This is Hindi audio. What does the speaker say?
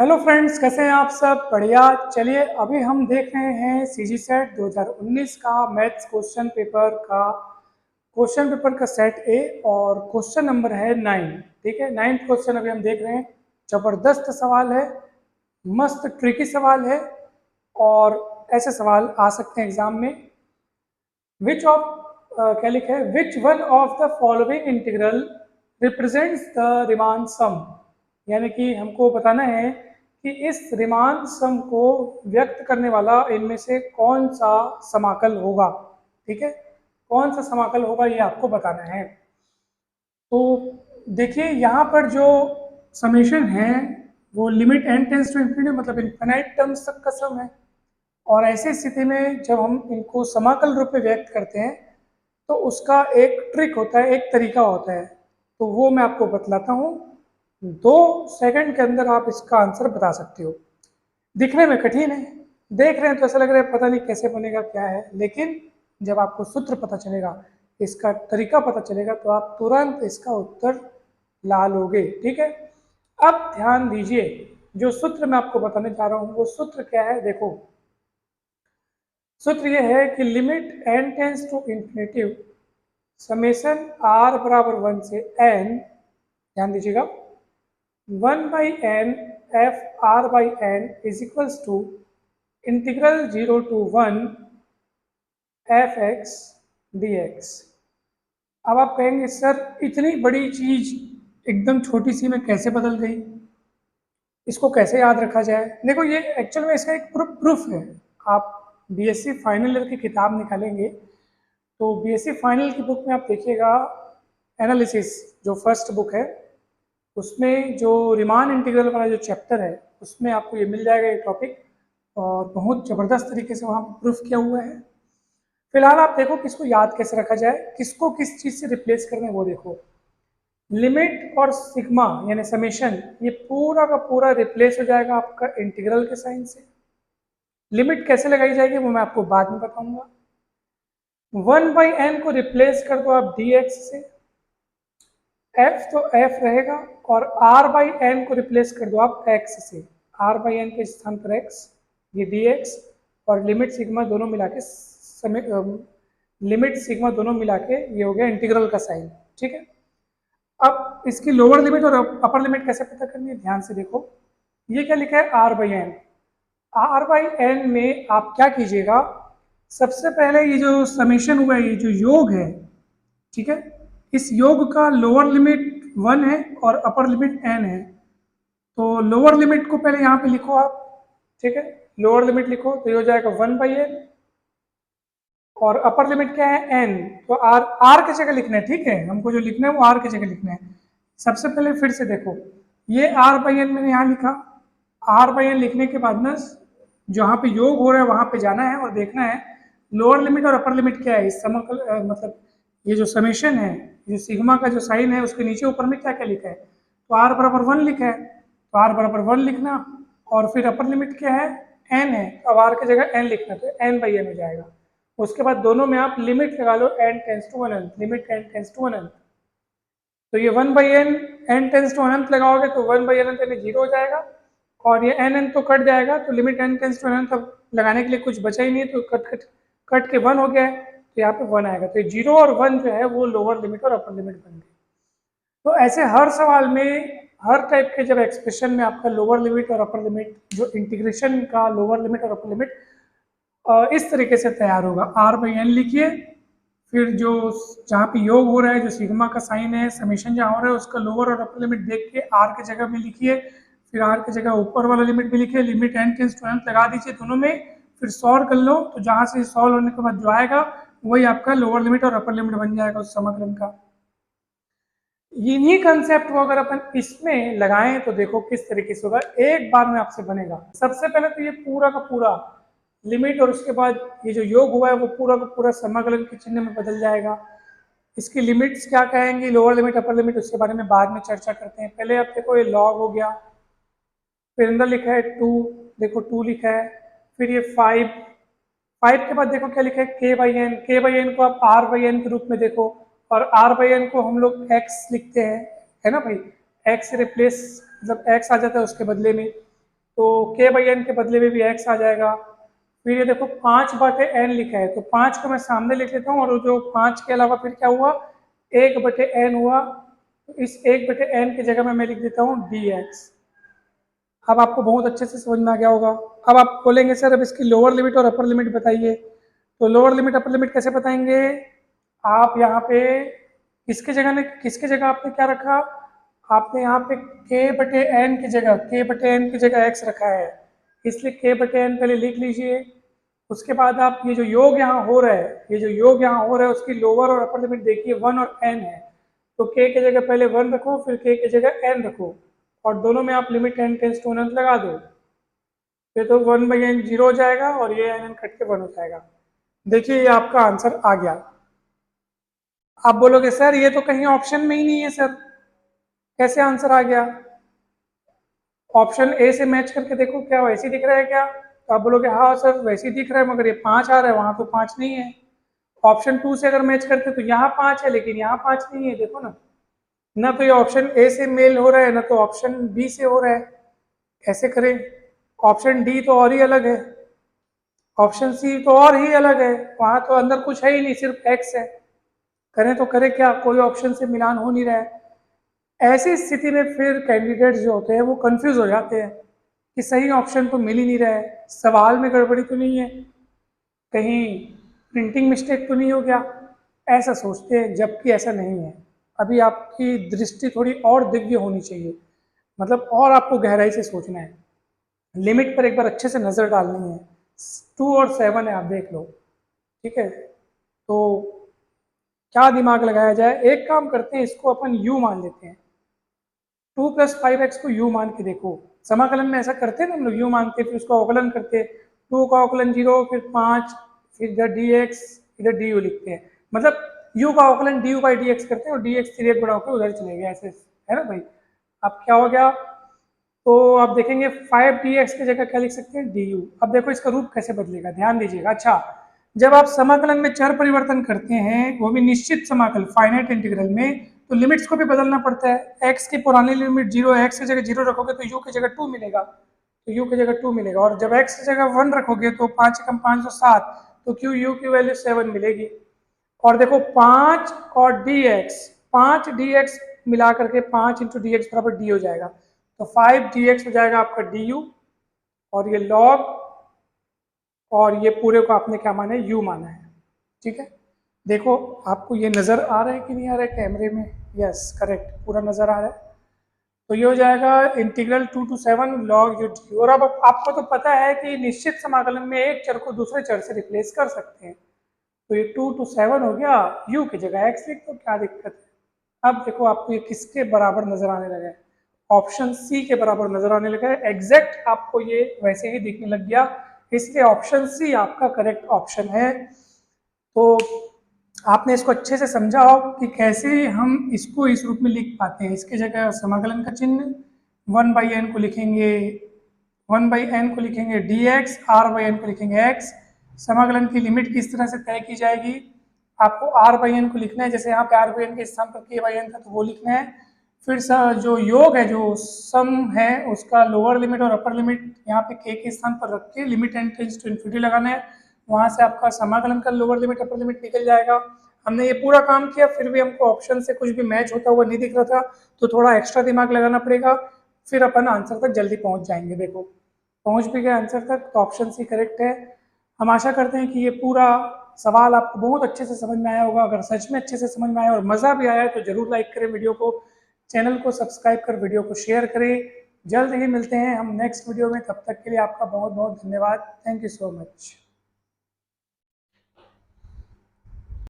हेलो फ्रेंड्स, कैसे हैं आप सब? बढ़िया। चलिए अभी हम देख रहे हैं सीजी सेट 2019 का मैथ्स क्वेश्चन पेपर का सेट ए और क्वेश्चन नंबर है 9। ठीक है, 9th क्वेश्चन अभी हम देख रहे हैं। जबरदस्त सवाल है, मस्त ट्रिकी सवाल है और ऐसे सवाल आ सकते हैं एग्जाम में। विच ऑफ क्या लिखा है, which one of the following integral represents the Riemann sum. यानी कि हमको बताना है कि इस रिमान सम को व्यक्त करने वाला इनमें से कौन सा समाकल होगा। ठीक है, कौन सा समाकल होगा ये आपको बताना है। तो देखिए यहाँ पर जो समेशन है वो limit n tends to infinity मतलब इनफिनाइट टर्म्स तक का सम है। और ऐसी स्थिति में जब हम इनको समाकल रूप में व्यक्त करते हैं तो उसका एक ट्रिक होता है, एक तरीका होता है। तो वो मैं आपको बतलाता हूँ। 2 सेकंड के अंदर आप इसका आंसर बता सकते हो। दिखने में कठिन है, देख रहे हैं तो ऐसा लग रहा है पता नहीं कैसे बनेगा क्या है, लेकिन जब आपको सूत्र पता चलेगा, इसका तरीका पता चलेगा तो आप तुरंत इसका उत्तर ला लोगे। ठीक है, अब ध्यान दीजिए, जो सूत्र मैं आपको बताने जा रहा हूँ वो सूत्र क्या है। देखो, सूत्र यह है कि limit n tends to infinity summation r बराबर 1 से n, ध्यान दीजिएगा, 1 by n f r by n is equals to integral 0 to 1 f x d x. अब आप कहेंगे सर इतनी बड़ी चीज एकदम छोटी सी में कैसे बदल गई, इसको कैसे याद रखा जाए? देखो, ये एक्चुअल में इसका एक प्रूफ है। आप बीएससी फाइनल ईयर की किताब निकालेंगे तो बीएससी फाइनल की बुक में आप देखिएगा, एनालिसिस जो फर्स्ट बुक है उसमें जो रिमान इंटीग्रल वाला जो चैप्टर है उसमें आपको ये मिल जाएगा ये टॉपिक, और बहुत ज़बरदस्त तरीके से वहाँ प्रूफ किया हुआ है। फिलहाल आप देखो किसको याद कैसे रखा जाए, किसको किस चीज़ से रिप्लेस करना है वो देखो। लिमिट और सिग्मा यानी समेशन, ये पूरा का पूरा रिप्लेस हो जाएगा आपका इंटीग्रल के साइन से। लिमिट कैसे लगाई जाएगी वो मैं आपको बाद में बताऊंगा। 1 बाई एन को रिप्लेस कर दो आप डी एक्स से, एफ तो एफ रहेगा, और आर बाई एन को रिप्लेस कर दो आप एक्स से, आर बाई एन के स्थान पर एक्स, ये डी एक्स, और लिमिट सिग्मा दोनों मिला के लिमिट सिग्मा दोनों मिला के ये हो गया इंटीग्रल का साइन। ठीक है, अब इसकी लोअर लिमिट और अपर लिमिट कैसे पता करनी है, ध्यान से देखो। ये क्या लिखा है, r by n. R by n में आप क्या कीजिएगा, सबसे पहले ये जो समेशन हुआ है, ये जो योग है, ठीक है, इस योग का लोअर लिमिट 1 है और अपर लिमिट n है। तो लोअर लिमिट को पहले यहाँ पे लिखो आप। ठीक है, लोअर लिमिट लिखो तो ये हो जाएगा 1 बाई एन, और अपर लिमिट क्या है n, तो r की जगह लिखना है। ठीक है, हमको जो लिखना है वो r की जगह लिखना है। सबसे पहले फिर से देखो, ये r बाई एन मैंने यहाँ लिखा, r बाई एन लिखने के बाद ना जहाँ पे योग हो रहा है वहां पे जाना है और देखना है लोअर लिमिट और अपर लिमिट क्या है इस समकल मतलब ये जो समेशन है, जो सिग्मा का जो साइन है उसके नीचे ऊपर में क्या क्या लिखा है, तो r बराबर 1 लिखा है, तो r बराबर 1 लिखना, और फिर अपर लिमिट क्या है, n है, तो अब r की जगह n लिखना, तो n बाई n हो जाएगा। उसके बाद दोनों में आप लिमिट लगा लो n टेंस टू अनंत, लिमिट n टेंस टू अनंत, तो ये 1 by N, n tends to अनंत लगाओगे तो 1 बाई अनंत यानी 0 हो जाएगा, और ये n तो कट जाएगा, तो लिमिट n टेंस टू अनंत अब लगाने के लिए कुछ बचा ही नहीं है, तो कट के 1 हो गया है, तो यहाँ पे 1 आएगा। तो 0 और 1 जो है वो लोअर लिमिट और अपर लिमिट बन गई। तो ऐसे हर सवाल में, हर टाइप के जब एक्सप्रेशन में आपका लोअर लिमिट और अपर लिमिट, जो इंटीग्रेशन का लोअर लिमिट और अपर लिमिट इस तरीके से तैयार होगा। r बाई एन लिखिए, फिर जो जहाँ पे योग हो रहा है, जो सिग्मा का साइन है, समेशन जहाँ हो रहा है उसका लोअर और अपर लिमिट देख के r की जगह में लिखिए, फिर r की जगह ऊपर वाला लिमिट भी लिखिए, लिमिट n टेंस टू अनंत लगा दीजिए दोनों में, फिर सॉल्व कर लो, तो जहाँ से सॉल्व होने के बाद जो आएगा वही आपका लोअर लिमिट और अपर लिमिट बन जाएगा उस समाकलन का। इन्हीं कंसेप्ट को अगर अपन इसमें लगाएं तो देखो किस तरीके से होगा, एक बार में आपसे बनेगा। सबसे पहले तो ये पूरा का पूरा लिमिट और उसके बाद ये जो योग हुआ है वो पूरा का पूरा समाकलन के चिन्ह में बदल जाएगा। इसकी लिमिट्स क्या कहेंगे, लोअर लिमिट अपर लिमिट, उसके बारे में बाद में चर्चा करते हैं। पहले आप देखो ये लॉग हो गया, फिर अंदर लिखा है 2, देखो 2 लिखा है, फिर ये 5 के बाद देखो क्या लिखा है, k बाई एन, के बाई एन को आप r बाई एन के रूप में देखो, और r बाई एन को हम लोग x लिखते हैं, है ना भाई, x से रिप्लेस मतलब x आ जाता है उसके बदले में, तो k/n के बदले में भी x आ जाएगा। फिर ये देखो 5/n लिखा है, तो 5 को मैं सामने लिख लेता हूँ और जो 5 के अलावा फिर क्या हुआ, 1/n हुआ। तो इस 1/n की जगह में मैं लिख देता हूँ dx। अब आपको बहुत अच्छे से समझ में आ गया होगा। अब आप बोलेंगे सर अब इसकी लोअर लिमिट और अपर लिमिट बताइए। तो लोअर लिमिट अपर लिमिट कैसे बताएंगे, आप यहाँ पे किसके जगह आपने क्या रखा, आपने यहाँ पे k/n की जगह x रखा है, इसलिए k/n पहले लिख लीजिए। उसके बाद आप ये जो योग यहाँ हो रहा है, उसकी लोअर और अपर लिमिट देखिए 1 और n है। तो k की जगह पहले 1 रखो, फिर k की जगह n रखो, और दोनों में आप लिमिट n टेंस टू अनंत लगा दो। ये तो 1/n 0 हो जाएगा और ये n कट के 1 हो जाएगा। देखिए ये आपका आंसर आ गया। आप बोलोगे सर ये तो कहीं ऑप्शन में ही नहीं है सर, कैसे आंसर आ गया? ऑप्शन ए से मैच करके देखो क्या वैसे ही दिख रहा है क्या? तो आप बोलोगे हाँ सर वैसे ही दिख रहा है, मगर ये 5 आ रहा है, वहां तो 5 नहीं है। ऑप्शन 2 से अगर मैच करते तो यहाँ 5 है, लेकिन यहाँ 5 नहीं है, देखो ना। ना तो ये ऑप्शन ए से मेल हो रहा है, ना तो ऑप्शन बी से हो रहा है। कैसे करें? ऑप्शन डी तो और ही अलग है, ऑप्शन सी तो और ही अलग है, वहां तो अंदर कुछ है ही नहीं, सिर्फ एक्स है। करें तो करें क्या, कोई ऑप्शन से मिलान हो नहीं रहा है। ऐसी स्थिति में फिर कैंडिडेट्स जो होते हैं वो कंफ्यूज हो जाते हैं कि सही ऑप्शन तो मिल ही नहीं रहा है, सवाल में गड़बड़ी तो नहीं है, कहीं प्रिंटिंग मिस्टेक तो नहीं हो गया, ऐसा सोचते हैं, जबकि ऐसा नहीं है। अभी आपकी दृष्टि थोड़ी और दिव्य होनी चाहिए, मतलब और आपको गहराई से सोचना है, लिमिट पर एक बार अच्छे से नज़र डालनी है। 2 और 7 है, आप देख लो, ठीक है। तो क्या दिमाग लगाया जाए, एक काम करते हैं, इसको अपन u मान लेते हैं। 2 + 5x को u मान के देखो, समाकलन में ऐसा करते हैं ना हम लोग, u मानते फिर उसका अवकलन करते, 2 का अवकलन 0, फिर 5, फिर इधर dx, इधर du लिखते हैं, मतलब u का अवकलन du/dx करते हैं और dx 3 बड़ा होकर उधर चले गए, ऐसे है ना भाई। अब क्या हो गया, तो आप देखेंगे 5dx की जगह क्या लिख सकते हैं, du। अब देखो इसका रूप कैसे बदलेगा, ध्यान दीजिएगा। अच्छा, जब आप समाकलन में चर परिवर्तन करते हैं, वो भी निश्चित समाकल फाइनाइट इंटीग्रल में, तो लिमिट्स को भी बदलना पड़ता है। x की पुरानी लिमिट 0 है, x की जगह 0 रखोगे तो u की जगह 2 मिलेगा, तो u की जगह 2 मिलेगा, और जब x की जगह 1 रखोगे तो 5 कम 5 तो 7, तो q u की वैल्यू 7 मिलेगी। और देखो 5 और dx, 5 dx मिला करके 5 इंटू डी एक्स बराबर डी हो जाएगा, तो 5 dx हो जाएगा आपका du, और ये log, और ये पूरे को आपने क्या माना है, u माना है, ठीक है। देखो आपको ये नज़र आ रहा है कि नहीं आ रहा है कैमरे में, यस करेक्ट, पूरा नज़र आ रहा है। तो ये हो जाएगा इंटीग्रल 2 to 7 log u। और अब आपको तो पता है कि निश्चित समाकलन में एक चर को दूसरे चर से रिप्लेस कर सकते हैं, तो ये 2 to 7 हो गया, u की जगह x लिख दो, क्या दिक्कत है। अब देखो आपको ये किसके बराबर नजर आने लगा है, ऑप्शन सी के बराबर नजर आने लगा है, एग्जैक्ट आपको ये वैसे ही दिखने लग गया, इसलिए ऑप्शन सी आपका करेक्ट ऑप्शन है। तो आपने इसको अच्छे से समझा हो कि कैसे हम इसको इस रूप में लिख पाते हैं। इसकी जगह समाकलन का चिन्ह 1/n को लिखेंगे, 1/n को लिखेंगे dx, r/n को लिखेंगे x। समाकलन की लिमिट किस तरह से तय की जाएगी, आपको r/n को लिखना है, जैसे यहाँ पे r/n के स्थान पर k/n था तो वो लिखना है। फिर जो योग है, जो सम है, उसका लोअर लिमिट और अपर लिमिट यहाँ पे k के स्थान पर रख के limit n tends to infinity लगाना है, वहां से आपका समाकलन का लोअर लिमिट अपर लिमिट निकल जाएगा। हमने ये पूरा काम किया, फिर भी हमको ऑप्शन से कुछ भी मैच होता हुआ नहीं दिख रहा था, तो थोड़ा एक्स्ट्रा दिमाग लगाना पड़ेगा, फिर अपन आंसर तक जल्दी पहुंच जाएंगे। देखो पहुंच भी गए आंसर तक, तो ऑप्शन सी करेक्ट है। हम आशा करते हैं कि ये पूरा सवाल आपको बहुत अच्छे से समझ में आया होगा। अगर सच में अच्छे से समझ में आया और मज़ा भी आया है तो जरूर लाइक करें वीडियो को, चैनल को सब्सक्राइब कर वीडियो को शेयर करें। जल्द ही मिलते हैं हम नेक्स्ट वीडियो में, तब तक के लिए आपका बहुत बहुत धन्यवाद। Thank you so much.